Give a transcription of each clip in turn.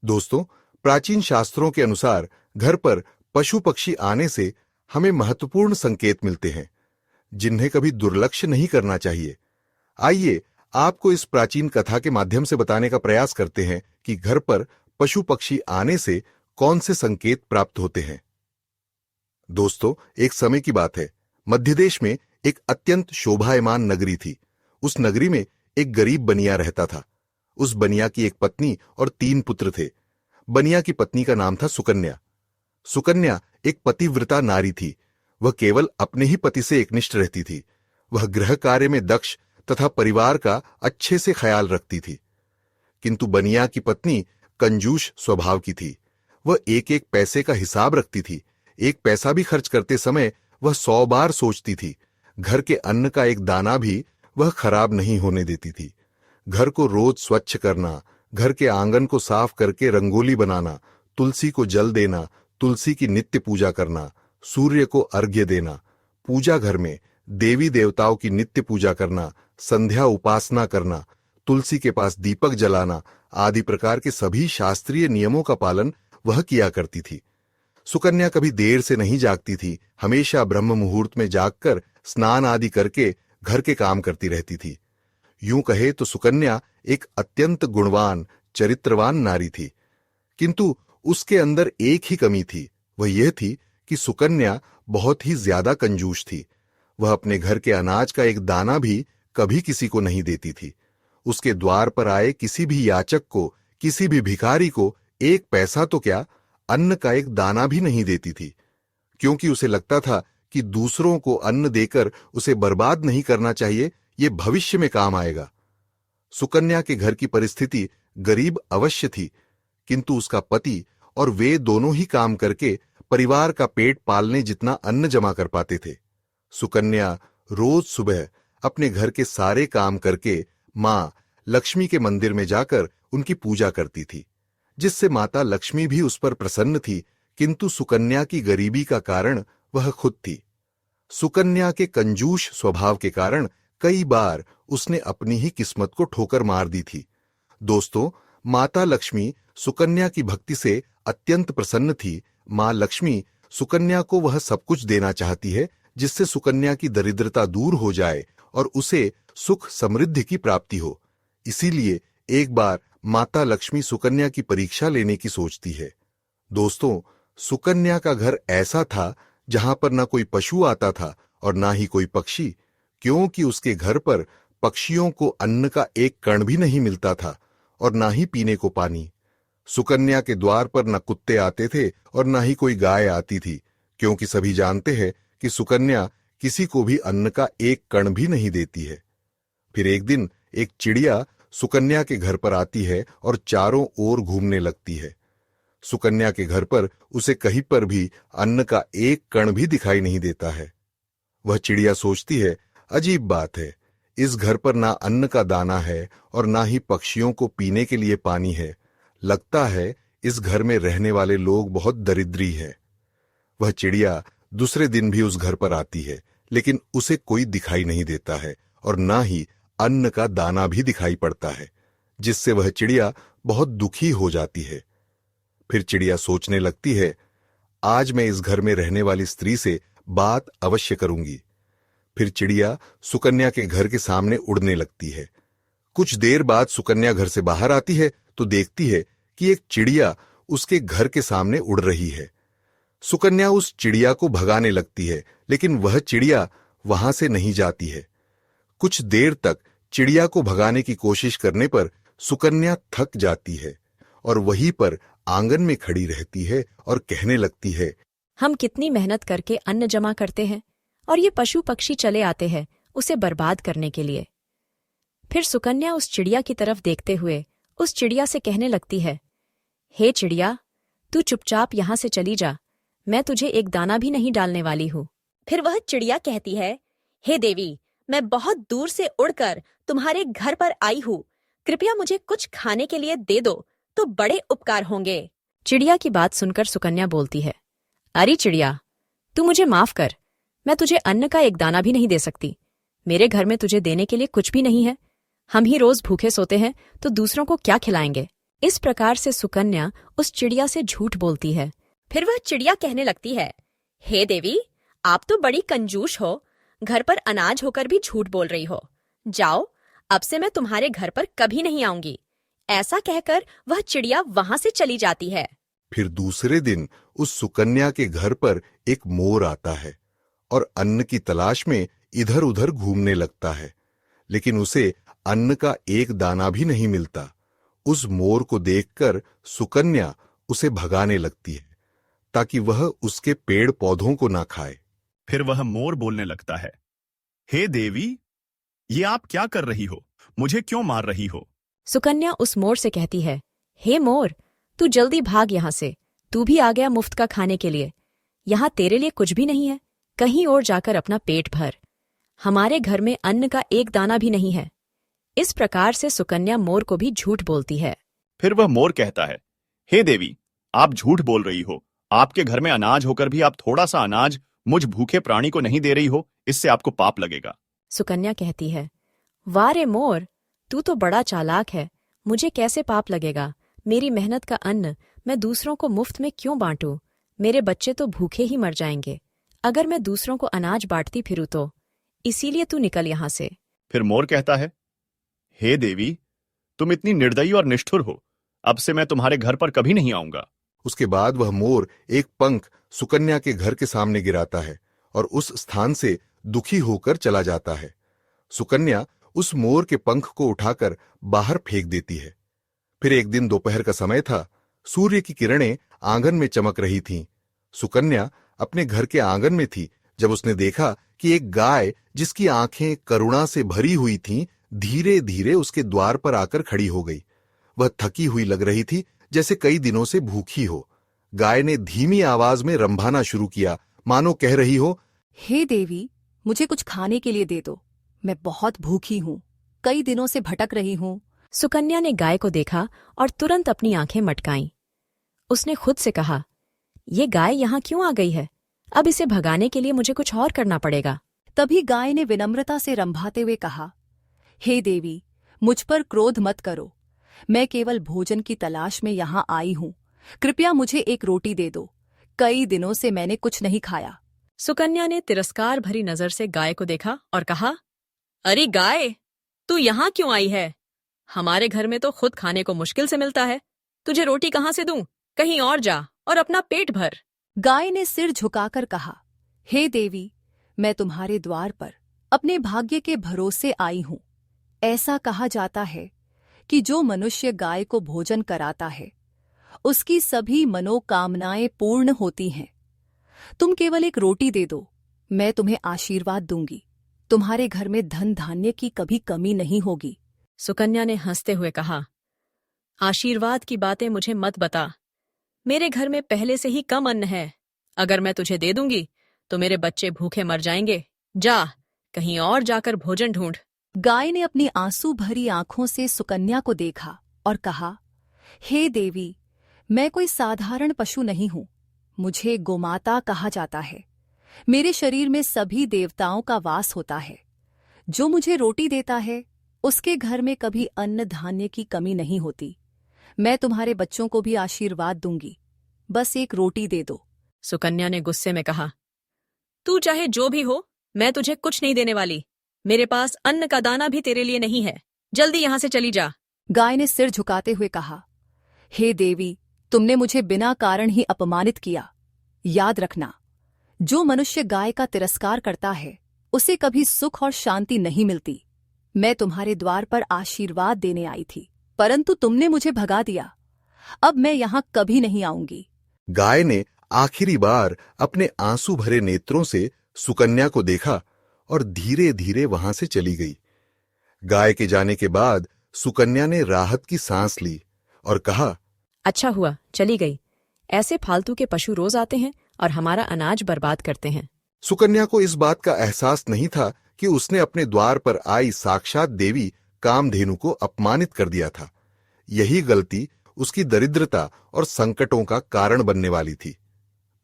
दोस्तों, प्राचीन शास्त्रों के अनुसार घर पर पशु पक्षी आने से हमें महत्वपूर्ण संकेत मिलते हैं, जिन्हें कभी दुर्लक्ष्य नहीं करना चाहिए। आइए आपको इस प्राचीन कथा के माध्यम से बताने का प्रयास करते हैं कि घर पर पशु पक्षी आने से कौन से संकेत प्राप्त होते हैं। दोस्तों, एक समय की बात है। मध्य देश में एक अत्यंत शोभायमान नगरी थी। उस नगरी में एक गरीब बनिया रहता था। उस बनिया की एक पत्नी और 3 पुत्र थे। बनिया की पत्नी का नाम था सुकन्या। सुकन्या एक पतिव्रता नारी थी। वह केवल अपने ही पति से एकनिष्ठ रहती थी। वह गृह कार्य में दक्ष तथा परिवार का अच्छे से ख्याल रखती थी। किंतु बनिया की पत्नी कंजूस स्वभाव की थी। वह एक एक पैसे का हिसाब रखती थी। एक पैसा भी खर्च करते समय वह 100 बार सोचती थी। घर के अन्न का एक दाना भी वह खराब नहीं होने देती थी। घर को रोज स्वच्छ करना, घर के आंगन को साफ करके रंगोली बनाना, तुलसी को जल देना, तुलसी की नित्य पूजा करना, सूर्य को अर्घ्य देना, पूजा घर में देवी देवताओं की नित्य पूजा करना, संध्या उपासना करना, तुलसी के पास दीपक जलाना आदि प्रकार के सभी शास्त्रीय नियमों का पालन वह किया करती थी। सुकन्या कभी देर से नहीं जागती थी। हमेशा ब्रह्म मुहूर्त में जागकर स्नान आदि करके घर के काम करती रहती थी। यूं कहे तो सुकन्या एक अत्यंत गुणवान, चरित्रवान नारी थी। किंतु उसके अंदर एक ही कमी थी। वह यह थी कि सुकन्या बहुत ही ज्यादा कंजूस थी। वह अपने घर के अनाज का एक दाना भी कभी किसी को नहीं देती थी। उसके द्वार पर आए किसी भी याचक को, किसी भी भिखारी को एक पैसा तो क्या, अन्न का एक दाना भी नहीं देती थी, क्योंकि उसे लगता था कि दूसरों को अन्न देकर उसे बर्बाद नहीं करना चाहिए, ये भविष्य में काम आएगा। सुकन्या के घर की परिस्थिति गरीब अवश्य थी, किंतु उसका पति और वे दोनों ही काम करके परिवार का पेट पालने जितना अन्न जमा कर पाते थे। सुकन्या रोज सुबह अपने घर के सारे काम करके मां लक्ष्मी के मंदिर में जाकर उनकी पूजा करती थी, जिससे माता लक्ष्मी भी उस पर प्रसन्न थी। किंतु सुकन्या की गरीबी का कारण वह खुद थी। सुकन्या के कंजूस स्वभाव के कारण कई बार उसने अपनी ही किस्मत को ठोकर मार दी थी। दोस्तों, माता लक्ष्मी सुकन्या की भक्ति से अत्यंत प्रसन्न थी। मां लक्ष्मी सुकन्या को वह सब कुछ देना चाहती है जिससे सुकन्या की दरिद्रता दूर हो जाए और उसे सुख समृद्धि की प्राप्ति हो। इसीलिए एक बार माता लक्ष्मी सुकन्या की परीक्षा लेने की सोचती है। दोस्तों, सुकन्या का घर ऐसा था जहां पर न कोई पशु आता था और ना ही कोई पक्षी, क्योंकि उसके घर पर पक्षियों को अन्न का एक कण भी नहीं मिलता था और ना ही पीने को पानी। सुकन्या के द्वार पर न कुत्ते आते थे और ना ही कोई गाय आती थी, क्योंकि सभी जानते हैं कि सुकन्या किसी को भी अन्न का एक कण भी नहीं देती है। फिर एक दिन एक चिड़िया सुकन्या के घर पर आती है और चारों ओर घूमने लगती है। सुकन्या के घर पर उसे कहीं पर भी अन्न का एक कण भी दिखाई नहीं देता है। वह चिड़िया सोचती है, अजीब बात है, इस घर पर ना अन्न का दाना है और ना ही पक्षियों को पीने के लिए पानी है। लगता है इस घर में रहने वाले लोग बहुत दरिद्री है। वह चिड़िया दूसरे दिन भी उस घर पर आती है, लेकिन उसे कोई दिखाई नहीं देता है और ना ही अन्न का दाना भी दिखाई पड़ता है, जिससे वह चिड़िया बहुत दुखी हो जाती है। फिर चिड़िया सोचने लगती है, आज मैं इस घर में रहने वाली स्त्री से बात अवश्य करूंगी। फिर चिड़िया सुकन्या के घर के सामने उड़ने लगती है। कुछ देर बाद सुकन्या घर से बाहर आती है तो देखती है कि एक चिड़िया उसके घर के सामने उड़ रही है। सुकन्या उस चिड़िया को भगाने लगती है, लेकिन वह चिड़िया वहां से नहीं जाती है। कुछ देर तक चिड़िया को भगाने की कोशिश करने पर सुकन्या थक जाती है और वहीं पर आंगन में खड़ी रहती है और कहने लगती है, हम कितनी मेहनत करके अन्न जमा करते हैं और ये पशु पक्षी चले आते हैं उसे बर्बाद करने के लिए। फिर सुकन्या उस चिड़िया की तरफ देखते हुए उस चिड़िया से कहने लगती है, हे चिड़िया, तू चुपचाप यहां से चली जा, मैं तुझे एक दाना भी नहीं डालने वाली हूं। फिर वह चिड़िया कहती है, हे देवी, मैं बहुत दूर से उड़कर तुम्हारे घर पर आई हूँ, कृपया मुझे कुछ खाने के लिए दे दो तो बड़े उपकार होंगे। चिड़िया की बात सुनकर सुकन्या बोलती है, अरे चिड़िया, तू मुझे माफ कर, मैं तुझे अन्न का एक दाना भी नहीं दे सकती। मेरे घर में तुझे देने के लिए कुछ भी नहीं है। हम ही रोज भूखे सोते हैं तो दूसरों को क्या खिलाएंगे। इस प्रकार से सुकन्या उस चिड़िया से झूठ बोलती है। फिर वह चिड़िया कहने लगती है, हे देवी, आप तो बड़ी कंजूस हो, घर पर अनाज होकर भी झूठ बोल रही हो। जाओ, अब से मैं तुम्हारे घर पर कभी नहीं आऊंगी। ऐसा कहकर वह चिड़िया वहां से चली जाती है। फिर दूसरे दिन उस सुकन्या के घर पर एक मोर आता है और अन्न की तलाश में इधर उधर घूमने लगता है, लेकिन उसे अन्न का एक दाना भी नहीं मिलता। उस मोर को देखकर सुकन्या उसे भगाने लगती है ताकि वह उसके पेड़ पौधों को ना खाए। फिर वह मोर बोलने लगता है, हे देवी, ये आप क्या कर रही हो? मुझे क्यों मार रही हो? सुकन्या उस मोर से कहती है, हे मोर, तू जल्दी भाग यहाँ से। तू भी आ गया मुफ्त का खाने के लिए। यहाँ तेरे लिए कुछ भी नहीं है। कहीं और जाकर अपना पेट भर। हमारे घर में अन्न का एक दाना भी नहीं है। इस प्रकार से सुकन्या मोर को भी झूठ बोलती है। फिर वह मोर कहता है, हे देवी, आप झूठ बोल रही हो। आपके घर में अनाज होकर भी आप थोड़ा सा अनाज मुझ भूखे प्राणी को नहीं दे रही हो। इससे आपको पाप लगेगा। सुकन्या कहती है, वाह रे मोर, तू तो बड़ा चालाक है। मुझे कैसे पाप लगेगा? मेरी मेहनत का अन्न मैं दूसरों को मुफ्त में क्यों बांटूं? मेरे बच्चे तो भूखे ही मर जाएंगे अगर मैं दूसरों को अनाज बांटती फिरूं तो। इसीलिए तू निकल यहाँ से। फिर मोर कहता है, हे देवी, तुम इतनी निर्दयी और निष्ठुर हो। अब से मैं तुम्हारे घर पर कभी नहीं आऊंगा। उसके बाद वह मोर एक पंख सुकन्या के घर के सामने गिराता है और उस स्थान से दुखी होकर चला जाता है। सुकन्या उस मोर के पंख को उठाकर बाहर फेंक देती है। फिर एक दिन दोपहर का समय था। सूर्य की किरणें आंगन में चमक रही थीं। सुकन्या अपने घर के आंगन में थी जब उसने देखा कि एक गाय, जिसकी आंखें करुणा से भरी हुई थीं, धीरे धीरे उसके द्वार पर आकर खड़ी हो गई। वह थकी हुई लग रही थी, जैसे कई दिनों से भूखी हो। गाय ने धीमी आवाज में रंभाना शुरू किया, मानो कह रही हो, हे देवी, मुझे कुछ खाने के लिए दे दो। मैं बहुत भूखी हूँ, कई दिनों से भटक रही हूँ। सुकन्या ने गाय को देखा और तुरंत अपनी आंखें मटकाईं। उसने खुद से कहा, ये गाय यहाँ क्यों आ गई है? अब इसे भगाने के लिए मुझे कुछ और करना पड़ेगा। तभी गाय ने विनम्रता से रंभाते हुए कहा, हे देवी, मुझ पर क्रोध मत करो। मैं केवल भोजन की तलाश में यहाँ आई हूँ। कृपया मुझे एक रोटी दे दो। कई दिनों से मैंने कुछ नहीं खाया। सुकन्या ने तिरस्कार भरी नजर से गाय को देखा और कहा, अरे गाय, तू यहाँ क्यों आई है? हमारे घर में तो खुद खाने को मुश्किल से मिलता है। तुझे रोटी कहाँ से दूं? कहीं और जा और अपना पेट भर। गाय ने सिर झुकाकर कहा, हे देवी, मैं तुम्हारे द्वार पर अपने भाग्य के भरोसे आई हूँ। ऐसा कहा जाता है कि जो मनुष्य गाय को भोजन कराता है, उसकी सभी मनोकामनाएं पूर्ण होती हैं। तुम केवल एक रोटी दे दो, मैं तुम्हें आशीर्वाद दूंगी। तुम्हारे घर में धन धान्य की कभी कमी नहीं होगी। सुकन्या ने हंसते हुए कहा, आशीर्वाद की बातें मुझे मत बता। मेरे घर में पहले से ही कम अन्न है। अगर मैं तुझे दे दूंगी तो मेरे बच्चे भूखे मर जाएंगे। जा, कहीं और जाकर भोजन ढूंढ। गाय ने अपनी आंसू भरी आंखों से सुकन्या को देखा और कहा, हे देवी, मैं कोई साधारण पशु नहीं हूँ। मुझे गोमाता कहा जाता है। मेरे शरीर में सभी देवताओं का वास होता है। जो मुझे रोटी देता है, उसके घर में कभी अन्न धान्य की कमी नहीं होती। मैं तुम्हारे बच्चों को भी आशीर्वाद दूंगी। बस एक रोटी दे दो। सुकन्या ने गुस्से में कहा, तू चाहे जो भी हो, मैं तुझे कुछ नहीं देने वाली। मेरे पास अन्न का दाना भी तेरे लिए नहीं है। जल्दी यहाँ से चली जा। गाय ने सिर झुकाते हुए कहा, हे देवी, तुमने मुझे बिना कारण ही अपमानित किया। याद रखना, जो मनुष्य गाय का तिरस्कार करता है, उसे कभी सुख और शांति नहीं मिलती। मैं तुम्हारे द्वार पर आशीर्वाद देने आई थी, परंतु तुमने मुझे भगा दिया। अब मैं यहाँ कभी नहीं आऊंगी। गाय ने आखिरी बार अपने आंसू भरे नेत्रों से सुकन्या को देखा और धीरे धीरे वहां से चली गई। गाय के जाने के बाद सुकन्या ने राहत की सांस ली और कहा, अच्छा हुआ चली गई। ऐसे फालतू के पशु रोज आते हैं और हमारा अनाज बर्बाद करते हैं। सुकन्या को इस बात का एहसास नहीं था कि उसने अपने द्वार पर आई साक्षात देवी कामधेनु को अपमानित कर दिया था। यही गलती उसकी दरिद्रता और संकटों का कारण बनने वाली थी।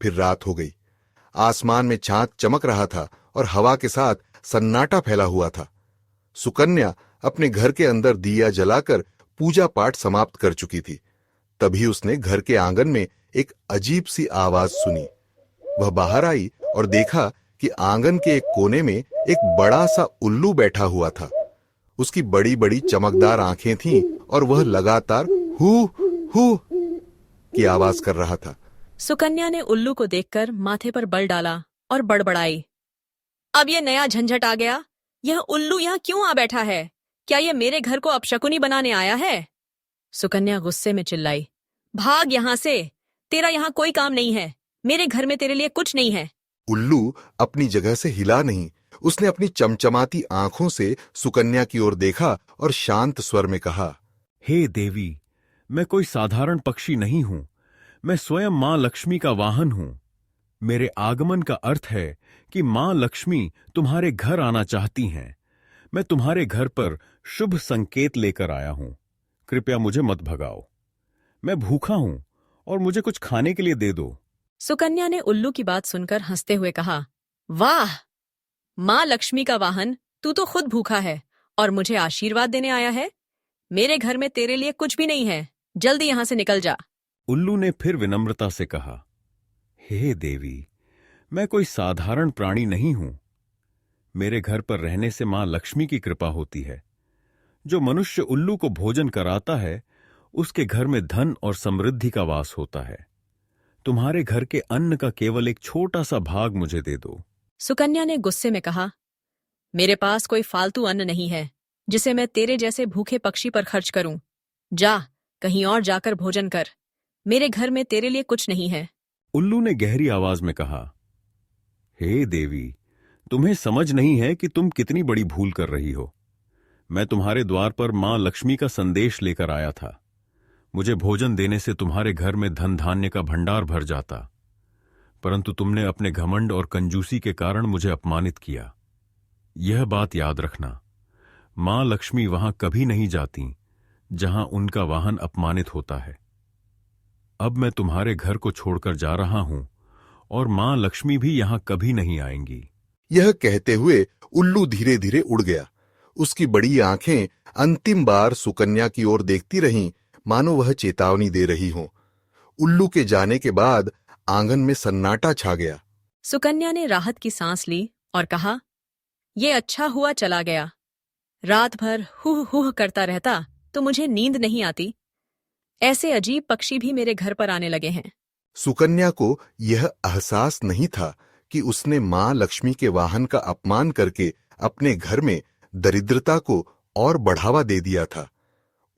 फिर रात हो गई। आसमान में चांद चमक रहा था और हवा के साथ सन्नाटा फैला हुआ था। सुकन्या अपने घर के अंदर दिया जलाकर पूजा पाठ समाप्त कर चुकी थी तभी उसने घर के आंगन में एक अजीब सी आवाज सुनी। वह बाहर आई और देखा कि आंगन के एक कोने में एक बड़ा सा उल्लू बैठा हुआ था। उसकी बड़ी बड़ी चमकदार आंखें थीं और वह लगातार हू हू की आवाज कर रहा था। सुकन्या ने उल्लू को देखकर माथे पर बल डाला और बड़बड़ाई, अब ये नया झंझट आ गया। यह उल्लू यहाँ क्यों आ बैठा है? क्या ये मेरे घर को अपशकुनी बनाने आया है? सुकन्या गुस्से में चिल्लाई, भाग यहाँ से, तेरा यहाँ कोई काम नहीं है, मेरे घर में तेरे लिए कुछ नहीं है। उल्लू अपनी जगह से हिला नहीं। उसने अपनी चमचमाती आंखों से सुकन्या की ओर देखा और शांत स्वर में कहा, हे देवी, मैं कोई साधारण पक्षी नहीं हूं। मैं स्वयं मां लक्ष्मी का वाहन हूं। मेरे आगमन का अर्थ है कि मां लक्ष्मी तुम्हारे घर आना चाहती हैं। मैं तुम्हारे घर पर शुभ संकेत लेकर आया हूं। कृपया मुझे मत भगाओ। मैं भूखा हूं और मुझे कुछ खाने के लिए दे दो। सुकन्या ने उल्लू की बात सुनकर हंसते हुए कहा, वाह, मां लक्ष्मी का वाहन, तू तो खुद भूखा है और मुझे आशीर्वाद देने आया है। मेरे घर में तेरे लिए कुछ भी नहीं है, जल्दी यहां से निकल जा। उल्लू ने फिर विनम्रता से कहा, हे देवी, मैं कोई साधारण प्राणी नहीं हूं। मेरे घर पर रहने से मां लक्ष्मी की कृपा होती है। जो मनुष्य उल्लू को भोजन कराता है, उसके घर में धन और समृद्धि का वास होता है। तुम्हारे घर के अन्न का केवल एक छोटा सा भाग मुझे दे दो। सुकन्या ने गुस्से में कहा, मेरे पास कोई फालतू अन्न नहीं है जिसे मैं तेरे जैसे भूखे पक्षी पर खर्च करूं। जा, कहीं और जाकर भोजन कर, मेरे घर में तेरे लिए कुछ नहीं है। उल्लू ने गहरी आवाज में कहा, हे देवी, तुम्हें समझ नहीं है कि तुम कितनी बड़ी भूल कर रही हो। मैं तुम्हारे द्वार पर मां लक्ष्मी का संदेश लेकर आया था। मुझे भोजन देने से तुम्हारे घर में धन धान्य का भंडार भर जाता, परंतु तुमने अपने घमंड और कंजूसी के कारण मुझे अपमानित किया। यह बात याद रखना, मां लक्ष्मी वहां कभी नहीं जाती जहां उनका वाहन अपमानित होता है। अब मैं तुम्हारे घर को छोड़कर जा रहा हूं और मां लक्ष्मी भी यहां कभी नहीं आएंगी। यह कहते हुए उल्लू धीरे धीरे उड़ गया। उसकी बड़ी आंखें अंतिम बार सुकन्या की ओर देखती रहीं, मानो वह चेतावनी दे रही हो। उल्लू के जाने के बाद आंगन में सन्नाटा छा गया। सुकन्या ने राहत की सांस ली और कहा, ये अच्छा हुआ चला गया। रात भर हुह हुह करता रहता तो मुझे नींद नहीं आती। ऐसे अजीब पक्षी भी मेरे घर पर आने लगे हैं। सुकन्या को यह एहसास नहीं था कि उसने मां लक्ष्मी के वाहन का अपमान करके अपने घर में दरिद्रता को और बढ़ावा दे दिया था।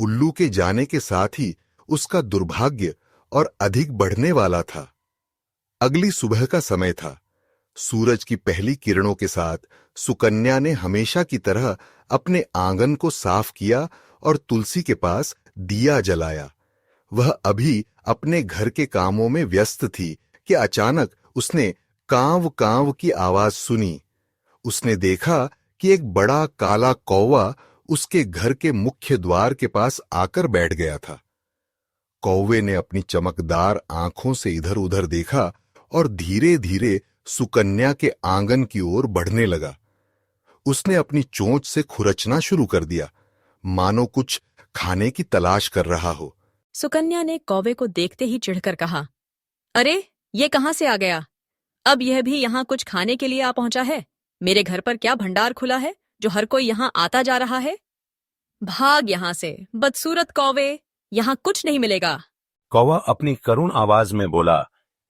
उल्लू के जाने के साथ ही उसका दुर्भाग्य और अधिक बढ़ने वाला था। अगली सुबह का समय था। सूरज की पहली किरणों के साथ सुकन्या ने हमेशा की तरह अपने आंगन को साफ किया और तुलसी के पास दिया जलाया। वह अभी अपने घर के कामों में व्यस्त थी कि अचानक उसने कांव कांव की आवाज सुनी। उसने देखा कि एक बड़ा काला कौवा उसके घर के मुख्य द्वार के पास आकर बैठ गया था। कौवे ने अपनी चमकदार आंखों से इधर उधर देखा और धीरे धीरे सुकन्या के आंगन की ओर बढ़ने लगा। उसने अपनी चोंच से खुरचना शुरू कर दिया, मानो कुछ खाने की तलाश कर रहा हो। सुकन्या ने कौवे को देखते ही चिढ़कर कहा, अरे, ये कहां से आ गया? अब यह भी यहाँ कुछ खाने के लिए आ पहुंचा है? मेरे घर पर क्या भंडार खुला है जो हर कोई यहाँ आता जा रहा है? भाग यहाँ से, बदसूरत कौवे, यहाँ कुछ नहीं मिलेगा। कौवा अपनी करुण आवाज में बोला,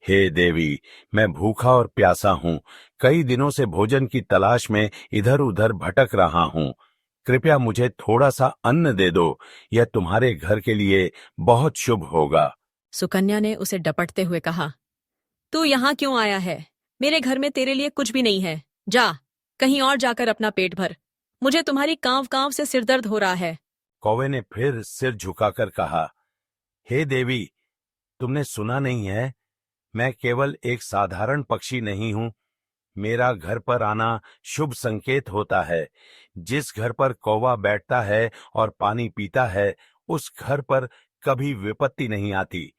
हे देवी, मैं भूखा और प्यासा हूँ। कई दिनों से भोजन की तलाश में इधर उधर भटक रहा हूँ। कृपया मुझे थोड़ा सा अन्न दे दो, यह तुम्हारे घर के लिए बहुत शुभ होगा। सुकन्या ने उसे डपटते हुए कहा, तू यहाँ क्यों आया है? मेरे घर में तेरे लिए कुछ भी नहीं है। जा, कहीं और जाकर अपना पेट भर। मुझे तुम्हारी कांव कांव से सिरदर्द हो रहा है। कौवे ने फिर सिर झुकाकर कहा, हे देवी, तुमने सुना नहीं है? मैं केवल एक साधारण पक्षी नहीं हूँ। मेरा घर पर आना शुभ संकेत होता है। जिस घर पर कौवा बैठता है और पानी पीता है, उस घर पर कभी विपत्ति नहीं आती।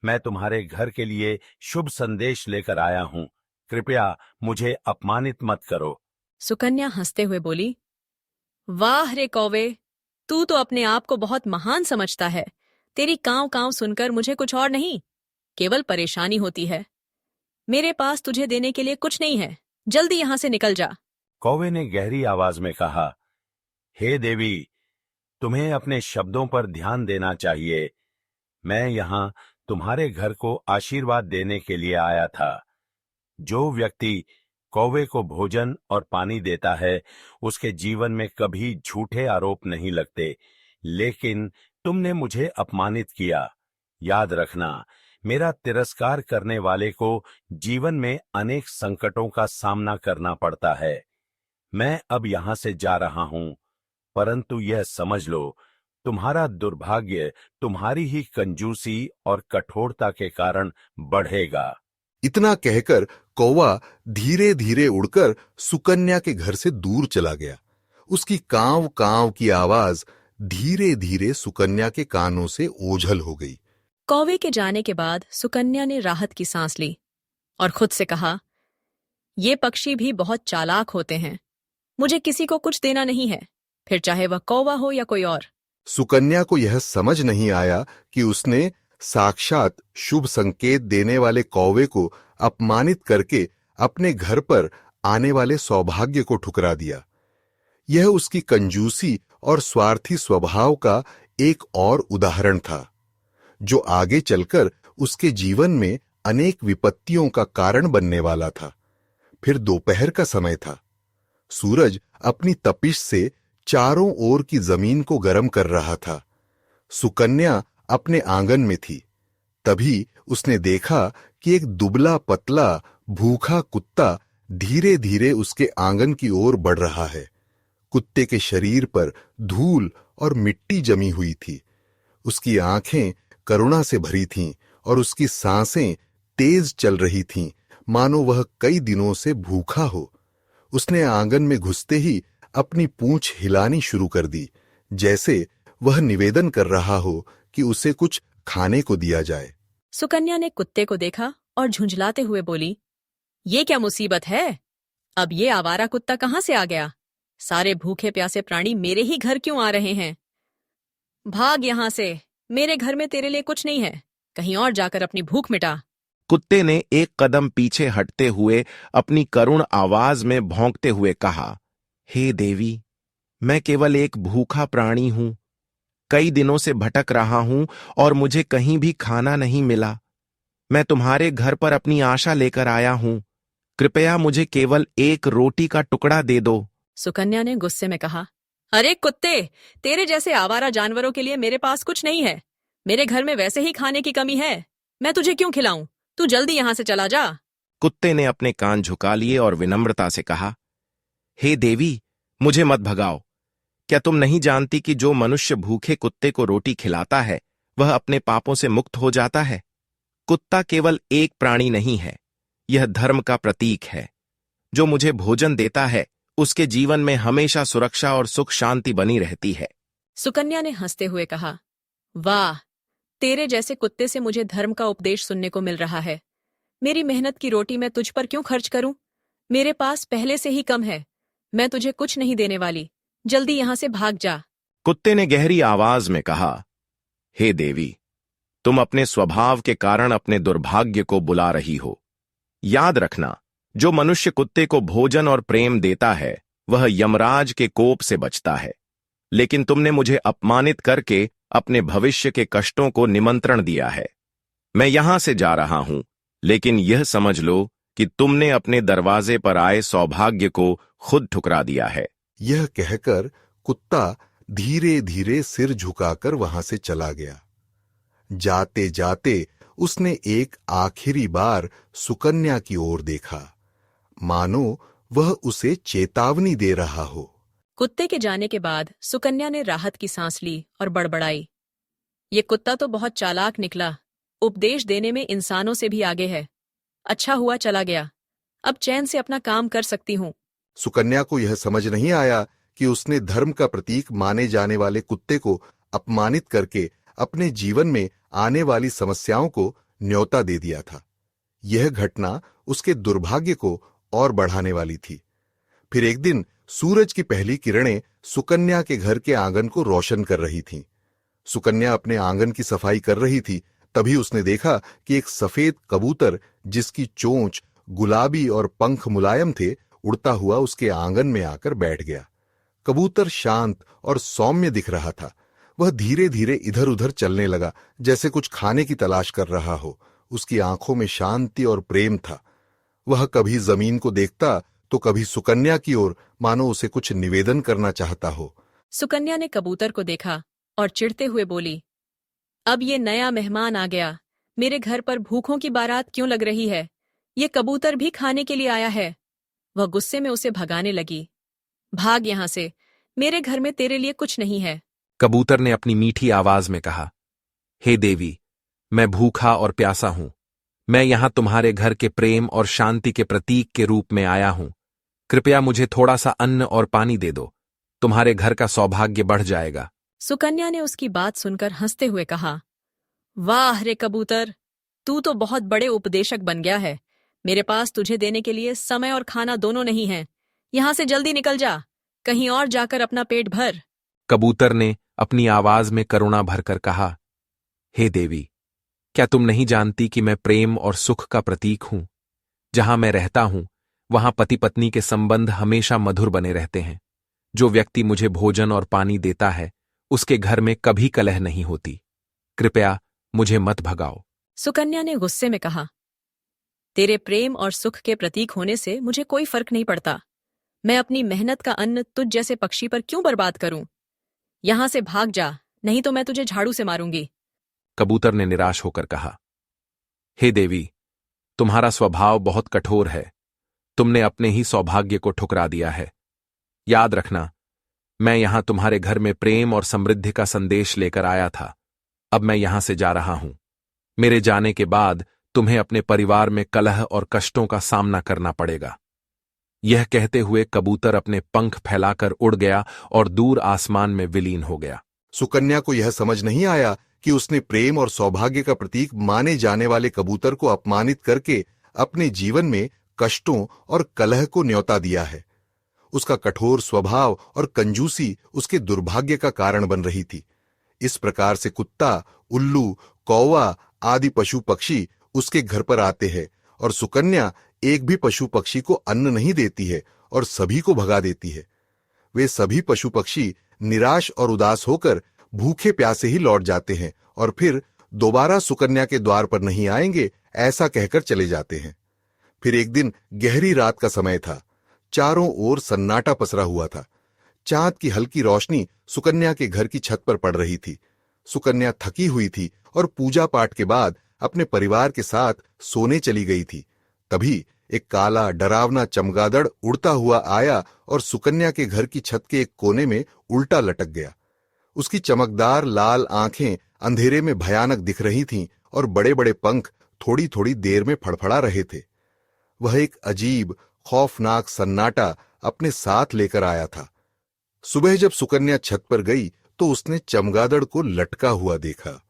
मैं तुम्हारे घर के लिए शुभ संदेश लेकर आया हूँ। कृपया मुझे अपमानित मत करो। सुकन्या हंसते हुए बोली, वाह रे कौवे, तू तो अपने आप को बहुत महान समझता है। तेरी कांव कांव सुनकर मुझे कुछ और नहीं, केवल परेशानी होती है। मेरे पास तुझे देने के लिए कुछ नहीं है, जल्दी यहां से निकल जा। कौवे ने गहरी आवाज में कहा, हे देवी, तुम्हें अपने शब्दों पर ध्यान देना चाहिए। मैं यहां तुम्हारे घर को आशीर्वाद देने के लिए आया था। जो व्यक्ति कौवे को भोजन और पानी देता है, उसके जीवन में कभी झूठे आरोप नहीं लगते। लेकिन तुमने मुझे अपमानित किया। याद रखना, मेरा तिरस्कार करने वाले को जीवन में अनेक संकटों का सामना करना पड़ता है। मैं अब यहां से जा रहा हूं, परंतु यह समझ लो, तुम्हारा दुर्भाग्य तुम्हारी ही कंजूसी और कठोरता के कारण बढ़ेगा। इतना कहकर कौवा धीरे धीरे उड़कर सुकन्या के घर से दूर चला गया। उसकी कांव कांव की आवाज धीरे धीरे सुकन्या के कानों से ओझल हो गई। कौवे के जाने के बाद सुकन्या ने राहत की सांस ली और खुद से कहा, ये पक्षी भी बहुत चालाक होते हैं। मुझे किसी को कुछ देना नहीं है, फिर चाहे वह कौवा हो या कोई और। सुकन्या को यह समझ नहीं आया कि उसने साक्षात शुभ संकेत देने वाले कौवे को अपमानित करके अपने घर पर आने वाले सौभाग्य को ठुकरा दिया। यह उसकी कंजूसी और स्वार्थी स्वभाव का एक और उदाहरण था, जो आगे चलकर उसके जीवन में अनेक विपत्तियों का कारण बनने वाला था। फिर दोपहर का समय था। सूरज अपनी तपिश से चारों ओर की जमीन को गर्म कर रहा था। सुकन्या अपने आंगन में थी। तभी उसने देखा कि एक दुबला पतला भूखा कुत्ता धीरे धीरे उसके आंगन की ओर बढ़ रहा है। कुत्ते के शरीर पर धूल और मिट्टी जमी हुई थी। उसकी आंखें करुणा से भरी थीं और उसकी सांसें तेज चल रही थीं, मानो वह कई दिनों से भूखा हो। उसने आंगन में घुसते ही अपनी पूंछ हिलानी शुरू कर दी, जैसे वह निवेदन कर रहा हो कि उसे कुछ खाने को दिया जाए। सुकन्या ने कुत्ते को देखा और झुंझलाते हुए बोली, ये क्या मुसीबत है? अब ये आवारा कुत्ता कहां से आ गया? सारे भूखे प्यासे प्राणी मेरे ही घर क्यों आ रहे हैं? भाग यहां से, मेरे घर में तेरे लिए कुछ नहीं है। कहीं और जाकर अपनी भूख मिटा। कुत्ते ने एक कदम पीछे हटते हुए अपनी करुण आवाज में भौंकते हुए कहा, हे देवी, मैं केवल एक भूखा प्राणी हूं। कई दिनों से भटक रहा हूं और मुझे कहीं भी खाना नहीं मिला। मैं तुम्हारे घर पर अपनी आशा लेकर आया हूं। कृपया मुझे केवल एक रोटी का टुकड़ा दे दो। सुकन्या ने गुस्से में कहा, अरे कुत्ते, तेरे जैसे आवारा जानवरों के लिए मेरे पास कुछ नहीं है। मेरे घर में वैसे ही खाने की कमी है, मैं तुझे क्यों खिलाऊं? तू जल्दी यहां से चला जा। कुत्ते ने अपने कान झुका लिए और विनम्रता से कहा, हे देवी, मुझे मत भगाओ। क्या तुम नहीं जानती कि जो मनुष्य भूखे कुत्ते को रोटी खिलाता है, वह अपने पापों से मुक्त हो जाता है? कुत्ता केवल एक प्राणी नहीं है, यह धर्म का प्रतीक है। जो मुझे भोजन देता है, उसके जीवन में हमेशा सुरक्षा और सुख शांति बनी रहती है। सुकन्या ने हंसते हुए कहा, वाह, तेरे जैसे कुत्ते से मुझे धर्म का उपदेश सुनने को मिल रहा है। मेरी मेहनत की रोटी मैं तुझ पर क्यों खर्च करूं? मेरे पास पहले से ही कम है। मैं तुझे कुछ नहीं देने वाली, जल्दी यहां से भाग जा। कुत्ते ने गहरी आवाज में कहा, हे देवी, तुम अपने स्वभाव के कारण अपने दुर्भाग्य को बुला रही हो। याद रखना, जो मनुष्य कुत्ते को भोजन और प्रेम देता है, वह यमराज के कोप से बचता है। लेकिन तुमने मुझे अपमानित करके अपने भविष्य के कष्टों को निमंत्रण दिया है। मैं यहां से जा रहा हूं, लेकिन यह समझ लो कि तुमने अपने दरवाजे पर आए सौभाग्य को खुद ठुकरा दिया है। यह कहकर कुत्ता धीरे धीरे सिर झुकाकर वहां से चला गया। जाते जाते उसने एक आखिरी बार सुकन्या की ओर देखा, मानो वह उसे चेतावनी दे रहा हो। कुत्ते के जाने के बाद सुकन्या ने राहत की सांस ली और बड़बड़ाई, ये कुत्ता तो बहुत चालाक निकला, उपदेश देने में इंसानों से भी आगे है। अच्छा हुआ चला गया, अब चैन से अपना काम कर सकती हूँ। सुकन्या को यह समझ नहीं आया कि उसने धर्म का प्रतीक माने जाने वाले कुत्ते को अपमानित करके अपने जीवन में आने वाली समस्याओं को न्योता दे दिया था। यह घटना उसके दुर्भाग्य को और बढ़ाने वाली थी। फिर एक दिन सूरज की पहली किरणें सुकन्या के घर के आंगन को रोशन कर रही थीं। सुकन्या अपने आंगन की सफाई कर रही थी, तभी उसने देखा कि एक सफेद कबूतर, जिसकी चोंच गुलाबी और पंख मुलायम थे, उड़ता हुआ उसके आंगन में आकर बैठ गया। कबूतर शांत और सौम्य दिख रहा था। वह धीरे धीरे इधर उधर चलने लगा, जैसे कुछ खाने की तलाश कर रहा हो। उसकी आंखों में शांति और प्रेम था। वह कभी जमीन को देखता तो कभी सुकन्या की ओर, मानो उसे कुछ निवेदन करना चाहता हो। सुकन्या ने कबूतर को देखा और चिढ़ते हुए बोली, अब ये नया मेहमान आ गया। मेरे घर पर भूखों की बारात क्यों लग रही है? ये कबूतर भी खाने के लिए आया है। वह गुस्से में उसे भगाने लगी। भाग यहां से, मेरे घर में तेरे लिए कुछ नहीं है। कबूतर ने अपनी मीठी आवाज में कहा, हे देवी, मैं भूखा और प्यासा हूं। मैं यहां तुम्हारे घर के प्रेम और शांति के प्रतीक के रूप में आया हूं। कृपया मुझे थोड़ा सा अन्न और पानी दे दो। तुम्हारे घर का सौभाग्य बढ़ जाएगा। सुकन्या ने उसकी बात सुनकर हंसते हुए कहा, वाह रे कबूतर, तू तो बहुत बड़े उपदेशक बन गया है। मेरे पास तुझे देने के लिए समय और खाना दोनों नहीं है। यहां से जल्दी निकल जा, कहीं और जाकर अपना पेट भर। कबूतर ने अपनी आवाज में करुणा भरकर कहा, हे देवी, क्या तुम नहीं जानती कि मैं प्रेम और सुख का प्रतीक हूं? जहां मैं रहता हूं, वहां पति पत्नी के संबंध हमेशा मधुर बने रहते हैं। जो व्यक्ति मुझे भोजन और पानी देता है, उसके घर में कभी कलह नहीं होती। कृपया मुझे मत भगाओ। सुकन्या ने गुस्से में कहा, तेरे प्रेम और सुख के प्रतीक होने से मुझे कोई फर्क नहीं पड़ता। मैं अपनी मेहनत का अन्न तुझ जैसे पक्षी पर क्यों बर्बाद करूं? यहां से भाग जा, नहीं तो मैं तुझे झाड़ू से मारूंगी। कबूतर ने निराश होकर कहा, हे देवी, तुम्हारा स्वभाव बहुत कठोर है। तुमने अपने ही सौभाग्य को ठुकरा दिया है। याद रखना, मैं यहां तुम्हारे घर में प्रेम और समृद्धि का संदेश लेकर आया था। अब मैं यहां से जा रहा हूं। मेरे जाने के बाद तुम्हें अपने परिवार में कलह और कष्टों का सामना करना पड़ेगा। यह कहते हुए कबूतर अपने पंख फैलाकर उड़ गया और दूर आसमान में विलीन हो गया। सुकन्या को यह समझ नहीं आया कि उसने प्रेम और सौभाग्य का प्रतीक माने जाने वाले कबूतर को अपमानित करके अपने जीवन में कष्टों और कलह को न्योता दिया है। उसका कठोर स्वभाव और कंजूसी उसके दुर्भाग्य का कारण बन रही थी। इस प्रकार से कुत्ता, उल्लू, कौवा आदि पशु पक्षी उसके घर पर आते हैं और सुकन्या एक भी पशु पक्षी को अन्न नहीं देती है और सभी को भगा देती है। वे सभी पशु पक्षी निराश और उदास होकर भूखे प्यासे ही लौट जाते हैं और फिर दोबारा सुकन्या के द्वार पर नहीं आएंगे, ऐसा कहकर चले जाते हैं। फिर एक दिन गहरी रात का समय था। चारों ओर सन्नाटा पसरा हुआ था। चांद की हल्की रोशनी सुकन्या के घर की छत पर पड़ रही थी। सुकन्या थकी हुई थी और पूजा पाठ के बाद अपने परिवार के साथ सोने चली गई थी। तभी एक काला डरावना चमगादड़ उड़ता हुआ आया और सुकन्या के घर की छत के एक कोने में उल्टा लटक गया। उसकी चमकदार लाल आंखें अंधेरे में भयानक दिख रही थीं और बड़े बड़े पंख थोड़ी थोड़ी देर में फड़फड़ा रहे थे। वह एक अजीब खौफनाक सन्नाटा अपने साथ लेकर आया था। सुबह जब सुकन्या छत पर गई तो उसने चमगादड़ को लटका हुआ देखा।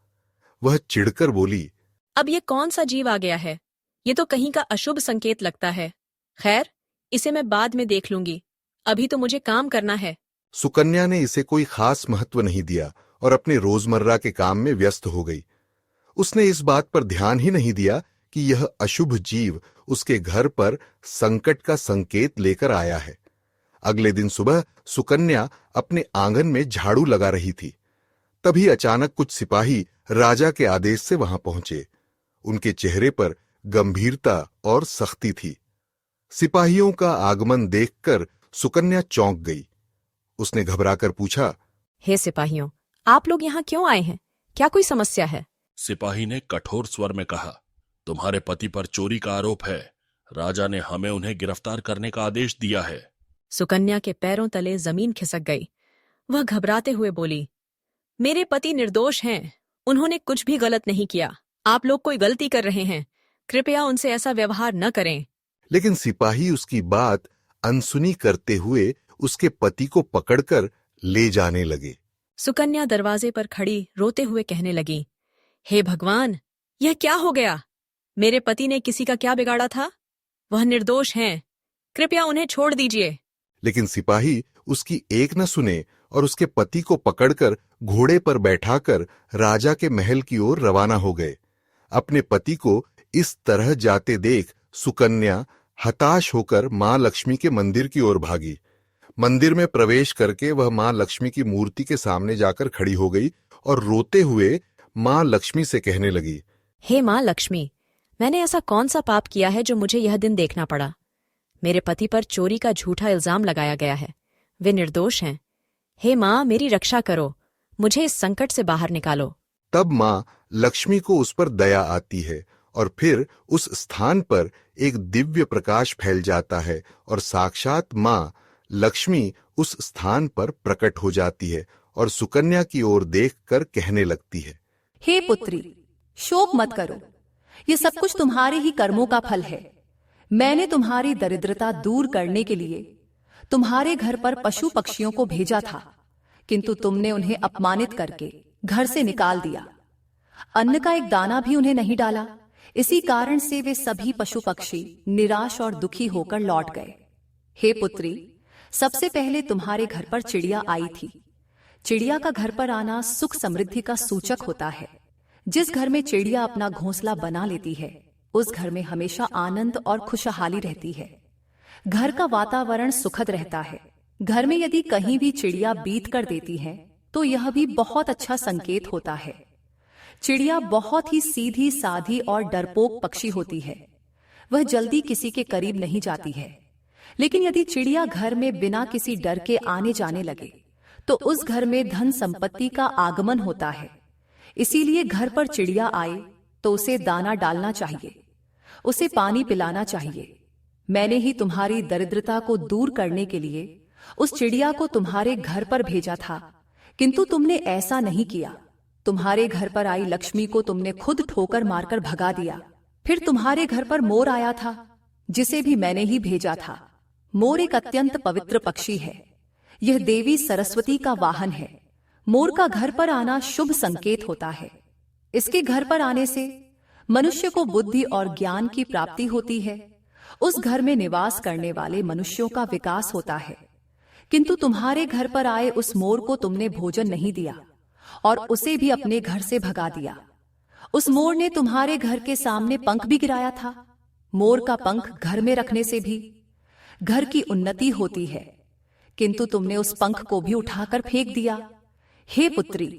वह चिढ़कर बोली, अब ये कौन सा जीव आ गया है? ये तो कहीं का अशुभ संकेत लगता है। खैर, इसे मैं बाद में देख लूंगी, अभी तो मुझे काम करना है। सुकन्या ने इसे कोई खास महत्व नहीं दिया और अपने रोजमर्रा के काम में व्यस्त हो गई। उसने इस बात पर ध्यान ही नहीं दिया कि यह अशुभ जीव उसके घर पर संकट का संकेत लेकर आया है। अगले दिन सुबह सुकन्या अपने आंगन में झाड़ू लगा रही थी। तभी अचानक कुछ सिपाही राजा के आदेश से वहां पहुंचे। उनके चेहरे पर गंभीरता और सख्ती थी। सिपाहियों का आगमन देखकर सुकन्या चौंक गई। उसने घबराकर पूछा, हे सिपाहियों, आप लोग यहाँ क्यों आए हैं? क्या कोई समस्या है? सिपाही ने कठोर स्वर में कहा, तुम्हारे पति पर चोरी का आरोप है। राजा ने हमें उन्हें गिरफ्तार करने का आदेश दिया है। सुकन्या के पैरों तले जमीन खिसक गई। वह घबराते हुए बोली, मेरे पति निर्दोष हैं। उन्होंने कुछ भी गलत नहीं किया। आप लोग कोई गलती कर रहे हैं। कृपया उनसे ऐसा व्यवहार न करें। लेकिन सिपाही उसकी बात अनसुनी करते हुए उसके पति को पकड़कर ले जाने लगे। सुकन्या दरवाजे पर खड़ी रोते हुए कहने लगी, हे भगवान, यह क्या हो गया? मेरे पति ने किसी का क्या बिगाड़ा था? वह निर्दोष हैं। कृपया उन्हें छोड़ दीजिए। लेकिन सिपाही उसकी एक न सुने और उसके पति को पकड़कर घोड़े पर बैठाकर राजा के महल की ओर रवाना हो गए। अपने पति को इस तरह जाते देख सुकन्या हताश होकर मां लक्ष्मी के मंदिर की ओर भागी। मंदिर में प्रवेश करके वह मां लक्ष्मी की मूर्ति के सामने जाकर खड़ी हो गई और रोते हुए मां लक्ष्मी से कहने लगी, हे मां लक्ष्मी, मैंने ऐसा कौन सा पाप किया है जो मुझे यह दिन देखना पड़ा। मेरे पति पर चोरी का झूठा इल्जाम लगाया गया है, वे निर्दोष हैं। हे मां, मेरी रक्षा करो, मुझे इस संकट से बाहर निकालो। तब मां लक्ष्मी को उस पर दया आती है और फिर उस स्थान पर एक दिव्य प्रकाश फैल जाता है और साक्षात मां लक्ष्मी उस स्थान पर प्रकट हो जाती है और सुकन्या की ओर देखकर कहने लगती है, हे पुत्री, शोक मत करो, ये सब कुछ तुम्हारे ही कर्मों का फल है। मैंने तुम्हारी दरिद्रता दूर करने के लिए तुम्हारे घर पर पशु पक्षियों को भेजा था, किंतु तुमने उन्हें अपमानित करके घर से निकाल दिया। अन्न का एक दाना भी उन्हें नहीं डाला। इसी कारण से वे सभी पशु पक्षी निराश और दुखी होकर लौट गए। हे पुत्री, सबसे पहले तुम्हारे घर पर चिड़िया आई थी। चिड़िया का घर पर आना सुख समृद्धि का सूचक होता है। जिस घर में चिड़िया अपना घोंसला बना लेती है, उस घर में हमेशा आनंद और खुशहाली रहती है। घर का वातावरण सुखद रहता है। घर में यदि कहीं भी चिड़िया बीत कर देती है तो यह भी बहुत अच्छा संकेत होता है। चिड़िया बहुत ही सीधी साधी और डरपोक पक्षी होती है। वह जल्दी किसी के करीब नहीं जाती है। लेकिन यदि चिड़िया घर में बिना किसी डर के आने जाने लगे तो उस घर में धन संपत्ति का आगमन होता है। इसीलिए घर पर चिड़िया आए तो उसे दाना डालना चाहिए, उसे पानी पिलाना चाहिए। मैंने ही तुम्हारी दरिद्रता को दूर करने के लिए उस चिड़िया को तुम्हारे घर पर भेजा था, किंतु तुमने ऐसा नहीं किया। तुम्हारे घर पर आई लक्ष्मी को तुमने खुद ठोकर मारकर भगा दिया। फिर तुम्हारे घर पर मोर आया था, जिसे भी मैंने ही भेजा था। मोर एक अत्यंत पवित्र पक्षी है। यह देवी सरस्वती का वाहन है। मोर का घर पर आना शुभ संकेत होता है। इसके घर पर आने से मनुष्य को बुद्धि और ज्ञान की प्राप्ति होती है। उस घर में निवास करने वाले मनुष्यों का विकास होता है। किंतु तुम्हारे घर पर आए उस मोर को तुमने भोजन नहीं दिया और उसे भी अपने घर से भगा दिया। उस मोर ने तुम्हारे घर के सामने पंख भी गिराया था। मोर का पंख घर में रखने से भी घर की उन्नति होती है, किंतु तुमने उस पंख को भी उठाकर फेंक दिया। हे पुत्री,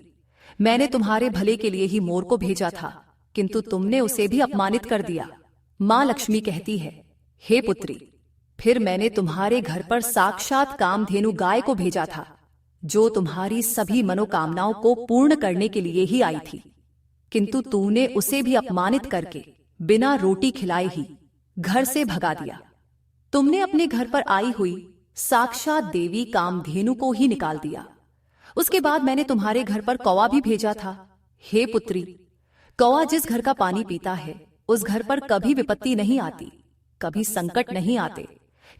मैंने तुम्हारे भले के लिए ही मोर को भेजा था, किंतु तुमने उसे भी अपमानित कर दिया। मां लक्ष्मी कहती है, हे पुत्री, फिर मैंने तुम्हारे घर पर साक्षात कामधेनु गाय को भेजा था, जो तुम्हारी सभी मनोकामनाओं को पूर्ण करने के लिए ही आई थी, किंतु तूने उसे भी अपमानित करके बिना रोटी खिलाए ही घर से भगा दिया। तुमने अपने घर पर आई हुई साक्षात देवी कामधेनु को ही निकाल दिया। उसके बाद मैंने तुम्हारे घर पर कौवा भी भेजा था। हे पुत्री, कौवा जिस घर का पानी पीता है, उस घर पर कभी विपत्ति नहीं आती, कभी संकट नहीं आते,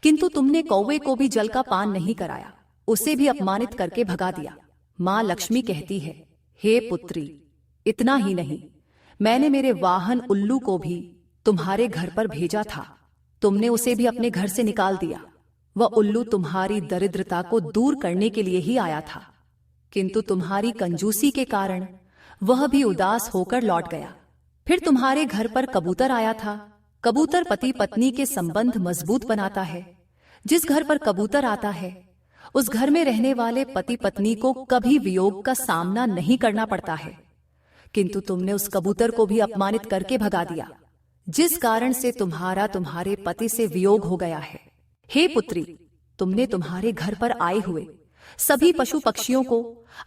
किंतु तुमने कौवे को भी जल का पान नहीं कराया, उसे भी अपमानित करके भगा दिया। मां लक्ष्मी कहती है, हे पुत्री, इतना ही नहीं, मैंने मेरे वाहन उल्लू को भी तुम्हारे घर पर भेजा था। तुमने उसे भी अपने घर से निकाल दिया। वह उल्लू तुम्हारी दरिद्रता को दूर करने के लिए ही आया था, किंतु तुम्हारी कंजूसी के कारण वह भी उदास होकर लौट गया। फिर तुम्हारे घर पर कबूतर आया था। कबूतर पति पत्नी के संबंध मजबूत बनाता है। जिस घर पर कबूतर आता है, उस घर में रहने वाले पति पत्नी को कभी वियोग का सामना नहीं करना पड़ता है, किंतु तुमने उस कबूतर को भी अपमानित करके भगा दिया, जिस कारण से तुम्हारे पति से वियोग हो गया है। हे पुत्री, तुमने तुम्हारे घर पर आए हुए सभी पशु पक्षियों को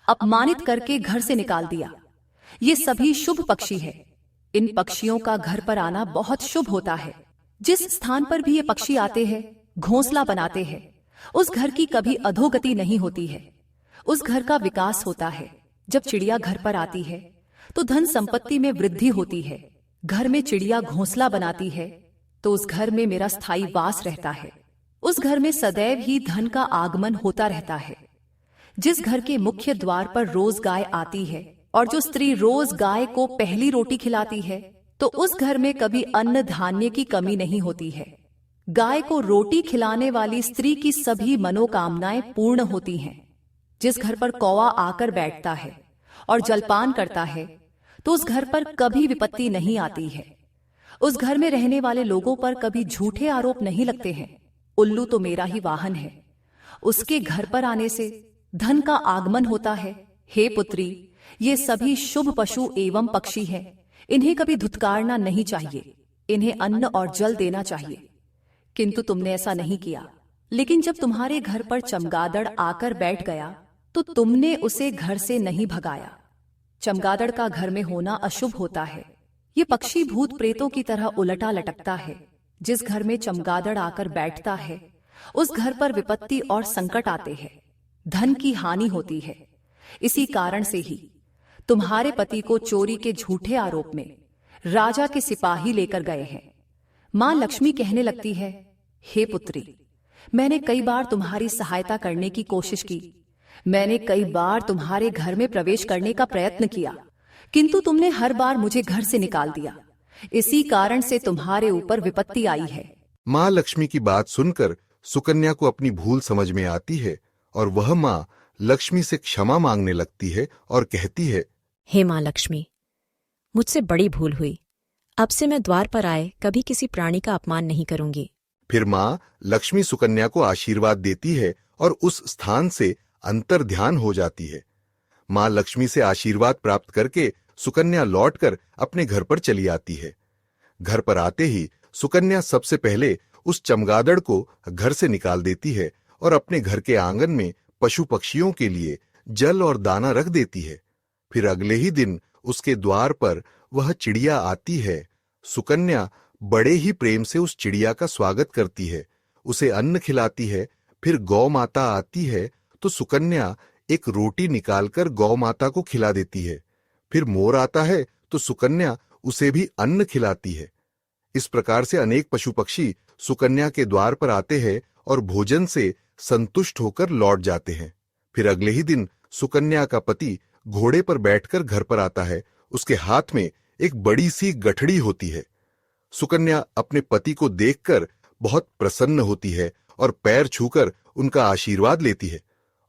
अपमानित करके घर से निकाल दिया। ये सभी शुभ पक्षी है। इन पक्षियों का घर पर आना बहुत शुभ होता है। जिस स्थान पर भी ये पक्षी आते हैं, घोंसला बनाते हैं, उस घर की कभी अधोगति नहीं होती है, उस घर का विकास होता है। जब चिड़िया घर पर आती है तो धन संपत्ति में वृद्धि होती है। घर में चिड़िया घोंसला बनाती है तो उस घर में मेरा स्थायी वास रहता है। उस घर में सदैव ही धन का आगमन होता रहता है। जिस घर के मुख्य द्वार पर रोज गाय आती है और जो स्त्री रोज गाय को पहली रोटी खिलाती है, तो उस घर में कभी अन्न धान्य की कमी नहीं होती है। गाय को रोटी खिलाने वाली स्त्री की सभी मनोकामनाएं पूर्ण होती हैं। जिस घर पर कौवा आकर बैठता है और जलपान करता है तो उस घर पर कभी विपत्ति नहीं आती है। उस घर में रहने वाले लोगों पर कभी झूठे आरोप नहीं लगते हैं। उल्लू तो मेरा ही वाहन है, उसके घर पर आने से धन का आगमन होता है। हे पुत्री, ये सभी शुभ पशु एवं पक्षी हैं। इन्हें कभी धुतकारना नहीं चाहिए, इन्हें अन्न और जल देना चाहिए। किंतु तुमने ऐसा नहीं किया। लेकिन जब तुम्हारे घर पर चमगादड़ आकर बैठ गया तो तुमने उसे घर से नहीं भगाया। चमगादड़ का घर में होना अशुभ होता है। ये पक्षी भूत प्रेतों की तरह उलटा लटकता है। जिस घर में चमगादड़ आकर बैठता है उस घर पर विपत्ति और संकट आते हैं, धन की हानि होती है। इसी कारण से ही तुम्हारे पति को चोरी के झूठे आरोप में राजा के सिपाही लेकर गए हैं। मां लक्ष्मी कहने लगती है, हे पुत्री, मैंने कई बार तुम्हारी सहायता करने की कोशिश की। मैंने कई बार तुम्हारे घर में प्रवेश करने का प्रयत्न किया, किंतु तुमने हर बार मुझे घर से निकाल दिया। इसी कारण से तुम्हारे ऊपर विपत्ति आई है। माँ लक्ष्मी की बात सुनकर सुकन्या को अपनी भूल समझ में आती है और वह माँ लक्ष्मी से क्षमा मांगने लगती है और कहती है, हे माँ लक्ष्मी, मुझसे बड़ी भूल हुई। अब से मैं द्वार पर आए कभी किसी प्राणी का अपमान नहीं करूंगी। फिर माँ लक्ष्मी सुकन्या को आशीर्वाद देती है और उस स्थान से अंतर ध्यान हो जाती है। माँ लक्ष्मी से आशीर्वाद प्राप्त करके सुकन्या लौटकर अपने घर पर चली आती है। घर पर आते ही सुकन्या सबसे पहले उस चमगादड़ को घर से निकाल देती है और अपने घर के आंगन में पशु पक्षियों के लिए जल और दाना रख देती है। फिर अगले ही दिन उसके द्वार पर वह चिड़िया आती है। सुकन्या बड़े ही प्रेम से उस चिड़िया का स्वागत करती है, उसे अन्न खिलाती है। फिर गौ माता आती है तो सुकन्या एक रोटी निकालकर गौ माता को खिला देती है। फिर मोर आता है तो सुकन्या उसे भी अन्न खिलाती है। इस प्रकार से अनेक पशु पक्षी सुकन्या के द्वार पर आते हैं और भोजन से संतुष्ट होकर लौट जाते हैं। फिर अगले ही दिन सुकन्या का पति घोड़े पर बैठकर घर पर आता है। उसके हाथ में एक बड़ी सी गठड़ी होती है। सुकन्या अपने पति को देखकर बहुत प्रसन्न होती है और पैर छूकर उनका आशीर्वाद लेती है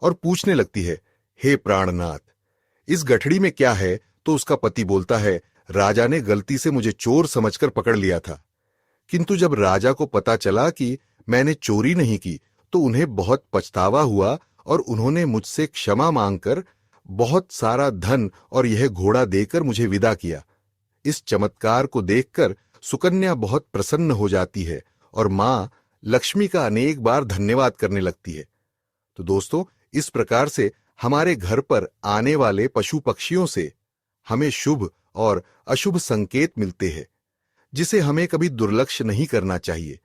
और पूछने लगती है, हे प्राणनाथ, इस गठड़ी में क्या है? तो उसका पति बोलता है, राजा ने गलती से मुझे चोर समझकर पकड़ लिया था, किंतु जब राजा को पता चला कि मैंने चोरी नहीं की तो उन्हें बहुत पछतावा हुआ और उन्होंने मुझसे क्षमा मांगकर बहुत सारा धन और यह घोड़ा देकर मुझे विदा किया। इस चमत्कार को देखकर सुकन्या बहुत प्रसन्न हो जाती है और मां लक्ष्मी का अनेक बार धन्यवाद करने लगती है। तो दोस्तों, इस प्रकार से हमारे घर पर आने वाले पशु पक्षियों से हमें शुभ और अशुभ संकेत मिलते हैं, जिसे हमें कभी दुर्लक्ष्य नहीं करना चाहिए।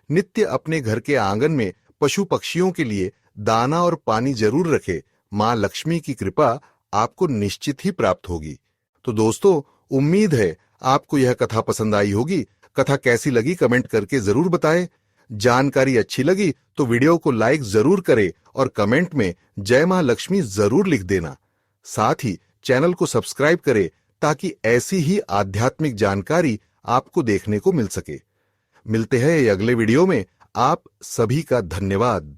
नित्य अपने घर के आंगन में पशु पक्षियों के लिए दाना और पानी जरूर रखें। मां लक्ष्मी की कृपा आपको निश्चित ही प्राप्त होगी। तो दोस्तों, उम्मीद है आपको यह कथा पसंद आई होगी। कथा कैसी लगी कमेंट करके जरूर बताएं। जानकारी अच्छी लगी तो वीडियो को लाइक जरूर करें और कमेंट में जय मां लक्ष्मी जरूर लिख देना। साथ ही चैनल को सब्सक्राइब करें ताकि ऐसी ही आध्यात्मिक जानकारी आपको देखने को मिल सके। मिलते हैं अगले वीडियो में। आप सभी का धन्यवाद।